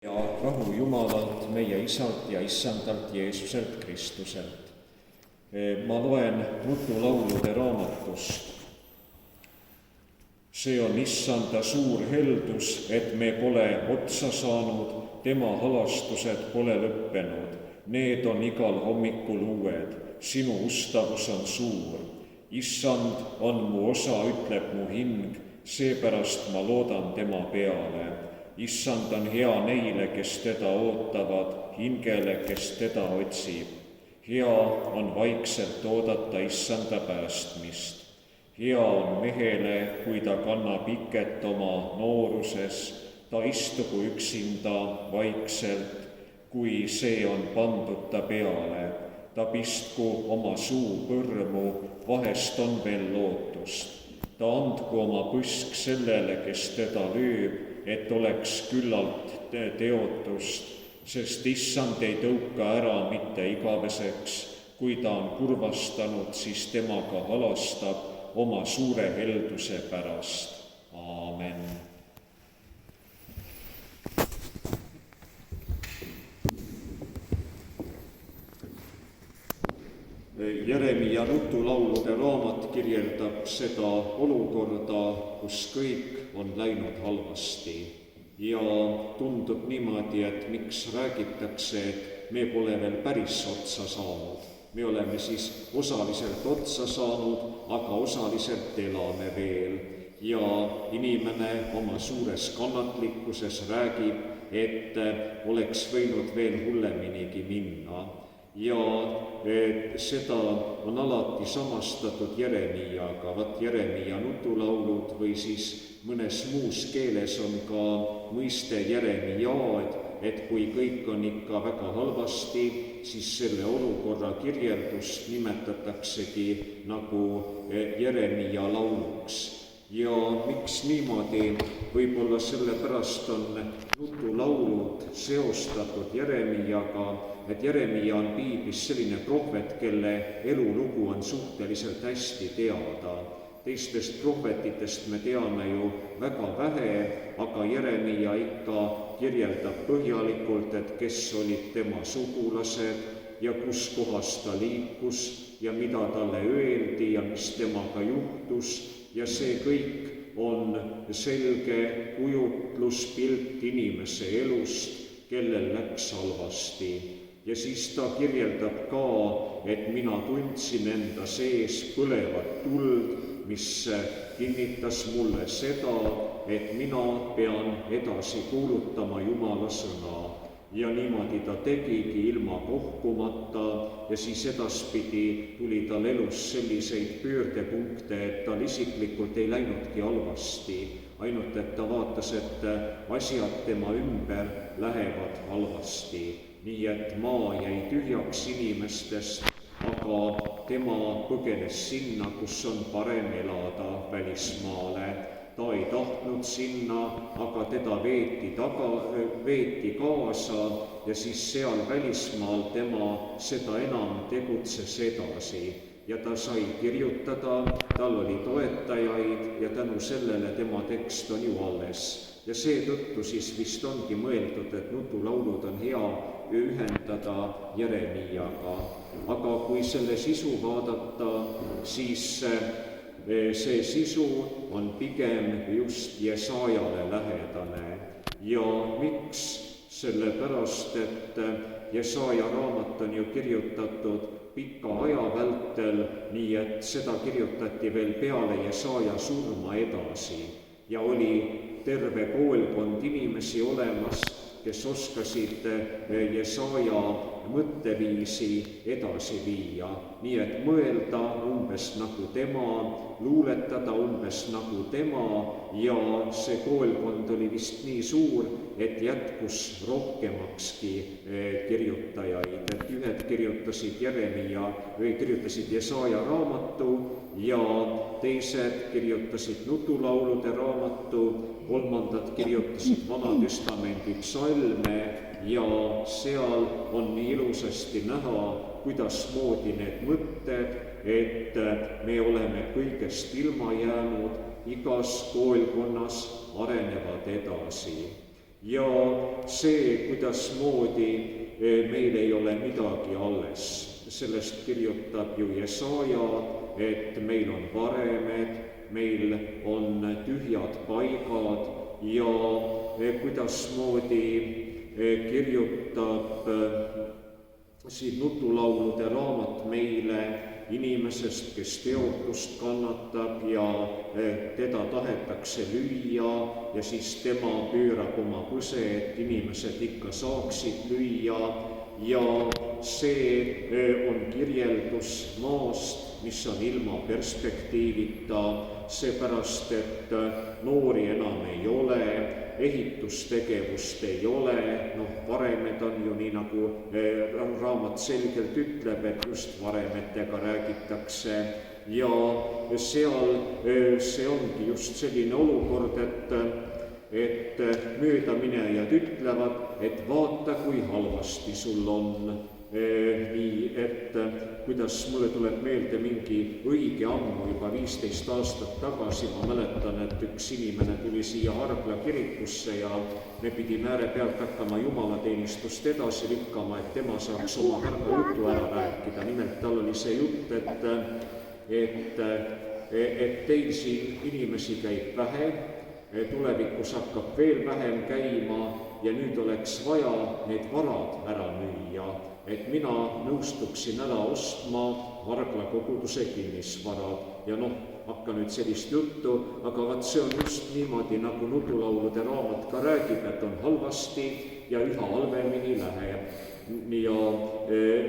Ja rahu Jumalalt, meie Isalt ja Issandalt Jeesuselt Kristuselt. Ma loen nutulaulude raamatust. See on Issanda suur heldus, et me pole otsa saanud, tema halastused pole lõppenud. Need on igal hommikul uued, sinu ustavus on suur. Issand on mu osa, ütleb mu hing, seepärast ma loodan tema peale. Issand on hea neile, kes teda ootavad, hingele, kes teda otsib. Hea on vaikselt oodata Issanda päästmist. Hea on mehele, kui ta kannab iket oma nooruses, ta istugu üksinda vaikselt, kui see on pandud ta peale. Ta pistku oma suu põrmu, vahest on veel lootust. Ta andku oma põsk sellele, kes teda lööb, et oleks küllalt teotust, sest Issand ei tõuka ära mitte igaveseks. Kui ta on kurvastanud, siis temaga halastab oma suure helduse pärast. Aamen. Jeremia nutulaulude raamat kirjeldab seda olukorda, kus kõik on läinud halvasti. Ja tundub niimoodi, et miks räägitakse, et me pole veel päris otsa saanud. Me oleme siis osaliselt otsa saanud, aga osaliselt elame veel. Ja inimene oma suures kannatlikkuses räägib, et oleks võinud veel hulleminigi minna. Ja seda on alati samastatud Jeremiaga. Jeremia nutulaulud või siis mõnes muus keeles on ka mõiste Jeremiaad, et kui kõik on ikka väga halvasti, siis selle olukorra kirjeldust nimetataksegi nagu Jeremia lauluks. Ja miks niimoodi? Võib-olla sellepärast on nutulaulud seostatud Jeremiaga, et Jeremia on piiblis selline prohvet, kelle elulugu on suhteliselt hästi teada. Teistest prohvetitest me teame ju väga vähe, aga Jeremia ikka kirjeldab põhjalikult, et kes olid tema sugulased ja kus kohas ta liikus ja mida talle öeldi ja mis temaga juhtus. Ja see kõik on selge kujutluspilt inimese elust, kellel läks halvasti. Ja siis ta kirjeldab ka, et mina tundsin enda sees põlevat tuld, mis kinnitas mulle seda, et mina pean edasi kuulutama Jumala sõna. Ja niimoodi ta tegigi ilma kohkumata ja siis edaspidi tuli tal elus selliseid pöördepunkte, et tal isiklikult ei läinudki halvasti. Ainult, et ta vaatas, et asjad tema ümber lähevad halvasti. Nii et maa jäi tühjaks inimestest, aga tema põgenes sinna, kus on parem elada, välismaale. Ta ei tahtnud sinna, aga teda veeti kaasa ja siis seal välismaal tema seda enam tegutses edasi. Ja ta sai kirjutada, tal oli toetajaid ja tänu sellele tema tekst on ju alles. Ja seetõttu siis vist ongi mõeldud, et nutulaulud on hea ühendada Jeremiaga. Aga kui selle sisu vaadata, siis see sisu on pigem just Jesajale lähedane. Ja miks? Sellepärast, et Jesaja raamat on ju kirjutatud pika aja vältel, nii et seda kirjutati veel peale Jesaja surma edasi. Ja oli terve koolkond inimesi olemas, kes oskasid Jesaja mõtteviisi edasi viia. Nii et mõelda umbes nagu tema, luuletada umbes nagu tema ja see koolkond oli vist nii suur, et jätkus rohkemakski kirjutajaid. Et ühed kirjutasid Jesaja raamatu ja teised kirjutasid nutulaulude raamatu, kolmandad kirjutasid Vana-testamendi psalme ja seal on nii ilusasti näha, kuidasmoodi need mõtted, et me oleme kõigest ilma jäänud, igas koolkonnas arenevad edasi. ja see, kuidasmoodi meil ei ole midagi alles. Sellest kirjutab ju Jesaja, et meil on varemed, meil on tühjad paigad ja kuidasmoodi kirjutab siin nutulaulude raamat meile inimesest, kes teotust kannatab ja teda tahetakse lüüa ja siis tema pöörab oma põse, et inimesed ikka saaksid lüüa. Ja see on kirjeldus maast, mis on ilma perspektiivita, seepärast et noori enam ei ole, ehitustegevust ei ole, varemed on ju nii, nagu raamat selgelt ütleb, et just varemetega räägitakse ja seal see ongi just selline olukord, et möödaminejad ütlevad, et vaata, kui halvasti sul on. Nii, et kuidas mulle tuleb meelde mingi õige ammu, juba 15 aastat tagasi, ma mäletan, et üks inimene tuli siia Hargla kirikusse ja me pidime äärepealt hakkama jumalateenistust edasi lükkama, et tema saaks oma targa jutu ära rääkida. Nimelt tal oli see jutt, et teil siin inimesi käib vähe, tulevikus hakkab veel vähem käima ja nüüd oleks vaja need varad ära müüa, et mina nõustuksin ära ostma Vargla koguduse kinnisvarad ja hakka nüüd sellist juttu, aga vaat see on just niimoodi, nagu nutulaulude raamat ka räägib, et on halvasti ja üha halvemini läheb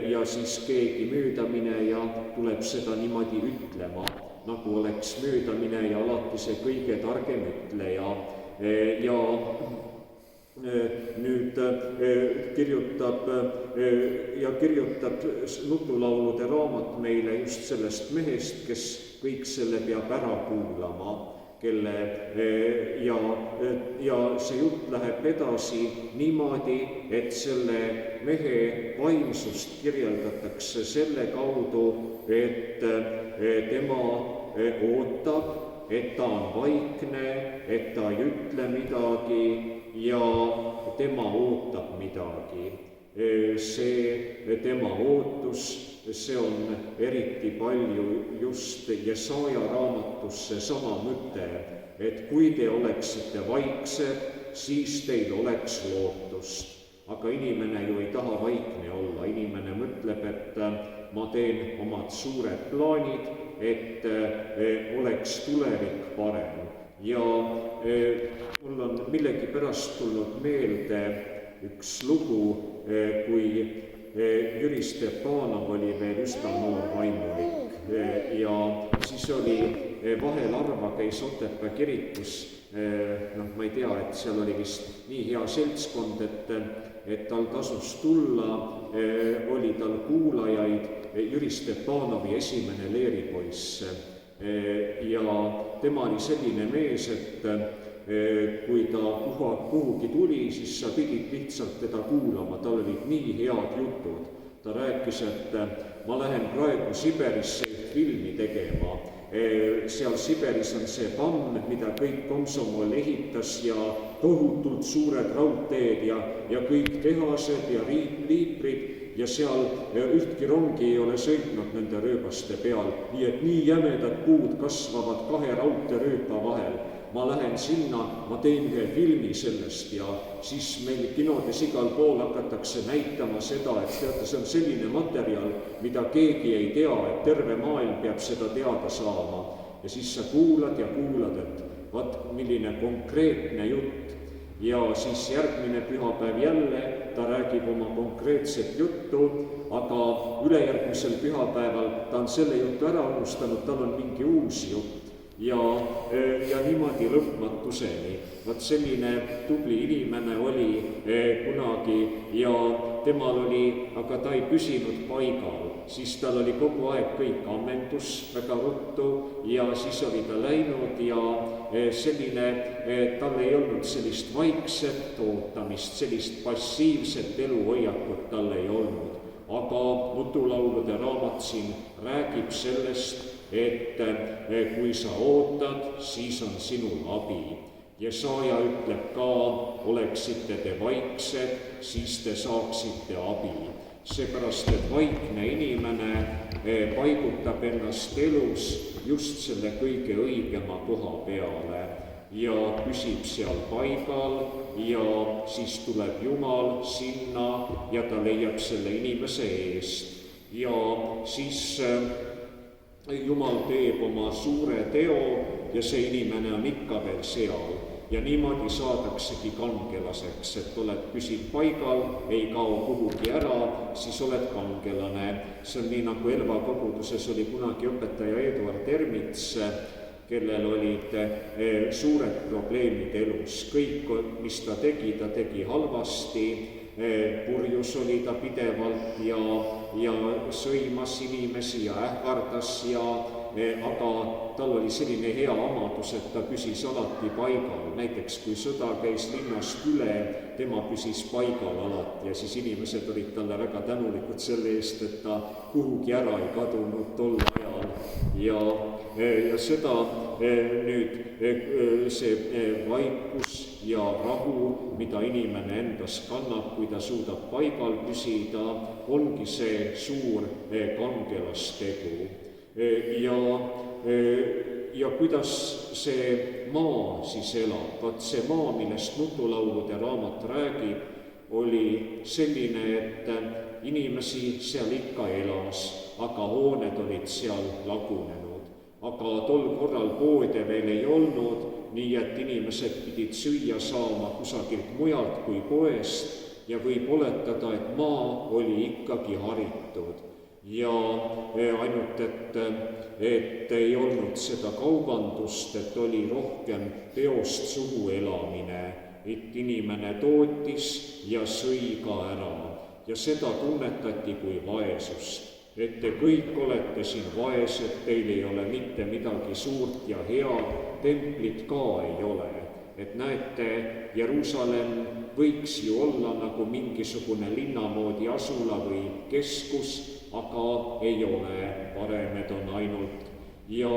ja siis keegi möödamineja tuleb seda niimoodi ütlema, nagu oleks möödamineja alati see kõige targem ütleja ja nüüd kirjutab nutulaulude raamat meile just sellest mehest, kes kõik selle peab ära kuulama, ja see jutt läheb edasi niimoodi, et selle mehe vaimsust kirjeldatakse selle kaudu, et tema ootab, et ta on vaikne, et ta ei ütle midagi ja tema ootab midagi. See tema ootus, see on eriti palju just Jesaja raamatus seesama mõte, et kui te oleksite vaiksed, siis teil oleks lootust. Aga inimene ju ei taha vaikne olla, inimene mõtleb, et ma teen omad suured plaanid, et oleks tulevik parem. Ja mul on millegipärast tulnud meelde üks lugu, kui Jüri Stepanov oli veel üsna noor vaimulik ja siis oli vahel harva käis Otepää kirikus, ma ei tea, et seal oli vist nii hea seltskond, et tal tasus tulla, oli tal kuulajaid, Jüri Stepanovi esimene leeripoiss ja tema oli selline mees, et kui ta kuhugi tuli, siis sa pidid lihtsalt teda kuulama, tal olid nii head jutud. Ta rääkis, et ma lähen praegu Siberisse filmi tegema. Seal Siberis on see pamm, mida kõik komsomol ehitas ja tohutult suured raudteed ja kõik tehased ja liiprid ja seal ühtki rongi ei ole sõitnud nende rööbaste peal, nii et nii jämedad puud kasvavad 2 raudteerööpa vahel. Ma lähen sinna, ma teen ühe filmi sellest ja siis meil kinodes igal pool hakatakse näitama seda, et teate, see on selline materjal, mida keegi ei tea, et terve maailm peab seda teada saama. Ja siis sa kuulad, et vaat milline konkreetne jutt. Ja siis järgmine pühapäev jälle ta räägib oma konkreetset juttu, aga ülejärgmisel pühapäeval ta on selle jutu ära unustanud, tal on mingi uus jutt. Ja niimoodi lõpmatuseni. Vaat selline tubli inimene oli kunagi ja temal oli, aga ta ei püsinud paigal, siis tal oli kogu aeg kõik ammendus väga ruttu ja siis oli ta läinud ja selline, tal ei olnud sellist vaikset ootamist, sellist passiivset eluhoiakut tal ei olnud. Aga nutulaulude raamat siin räägib sellest, et kui sa ootad, siis on sinul abi. Jesaja ütleb ka, oleksite te vaiksed, siis te saaksite abi. Seepärast, et vaikne inimene paigutab ennast elus just selle kõige õigema koha peale ja püsib seal paigal ja siis tuleb Jumal sinna ja ta leiab selle inimese eest. Ja siis Jumal teeb oma suure teo ja see inimene on ikka veel seal. Ja niimoodi saadaksegi kangelaseks, et püsid paigal, ei kao kuhugi ära, siis oled kangelane. See on nii, nagu Elva koguduses oli kunagi õpetaja Eduard Ermits, kellel olid suured probleemid elus. Kõik, mis ta tegi halvasti, purjus oli ta pidevalt ja sõimas inimesi ja ähvardas aga tal oli selline hea omadus, et ta püsis alati paigal. Näiteks kui sõda käis linnast üle, tema püsis paigal alati ja siis inimesed olid talle väga tänulikud selle eest, et ta kuhugi ära ei kadunud tol ajal. Ja seda nüüd see vaikus ja rahu, mida inimene endas kannab, kui ta suudab paigal püsida, ongi see suur kangelastegu. Ja kuidas see maa siis elab? Vaat see maa, millest Nutulaulude raamat räägib, oli selline, et inimesi seal ikka elas, aga hooned olid seal lagunenud. Aga tol korral poode veel ei olnud, nii et inimesed pidid süüa saama kusagilt mujalt kui poest ja võib oletada, et maa oli ikkagi haritud. Ja ainult, et ei olnud seda kaubandust, et oli rohkem peost suhu elamine, et inimene tootis ja sõi ka ära. Ja seda tunnetati kui vaesust, et te kõik olete siin vaesed, teil ei ole mitte midagi suurt ja head, templit ka ei ole. Et näete, Jeruusalemm võiks ju olla nagu mingisugune linnamoodi asula või keskus, aga ei ole, paremed on ainult. Ja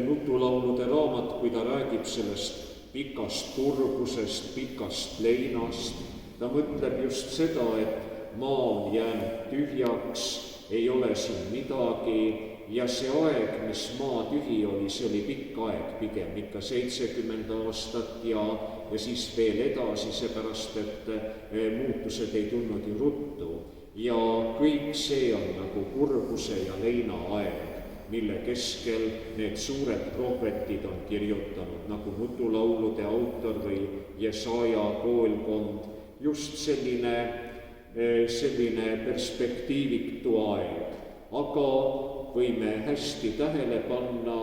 Nutulaulude raamat, kui ta räägib sellest pikast kurbusest, pikast leinast, ta mõtleb just seda, et maa on jäänud tühjaks, ei ole siin midagi ja see aeg, mis maa tühi oli, see oli pikk aeg, pigem ikka 70 aastat ja siis veel edasi, seepärast, et muutused ei tulnud ju ruttu. Ja kõik see on nagu kurbuse ja leina aeg, mille keskel need suured prohvetid on kirjutanud, nagu Nutulaulude autor või Jesaja koolkond, just selline perspektiivitu aeg. Aga võime hästi tähele panna,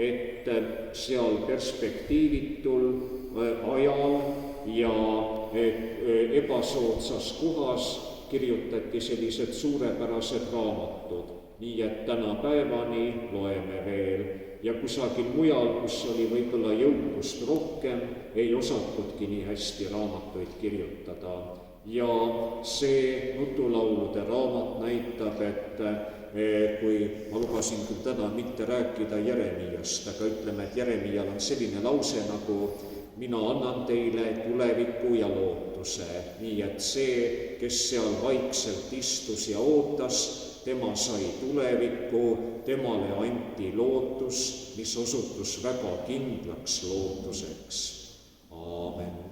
et seal perspektiivitul ajal ja ebasoodsas kohas kirjutati sellised suurepärased raamatud, nii et tänapäevani loeme veel. Ja kusagil mujal, kus oli võib-olla jõukust rohkem, ei osatudki nii hästi raamatuid kirjutada. Ja see Nutulaulude raamat näitab, et kui ma lubasin küll täna mitte rääkida Jeremiast, aga ütleme, et Jeremial on selline lause nagu mina annan teile tuleviku ja lootuse, nii et see, kes seal vaikselt istus ja ootas, tema sai tulevikku, temale anti lootus, mis osutus väga kindlaks lootuseks. Aamen.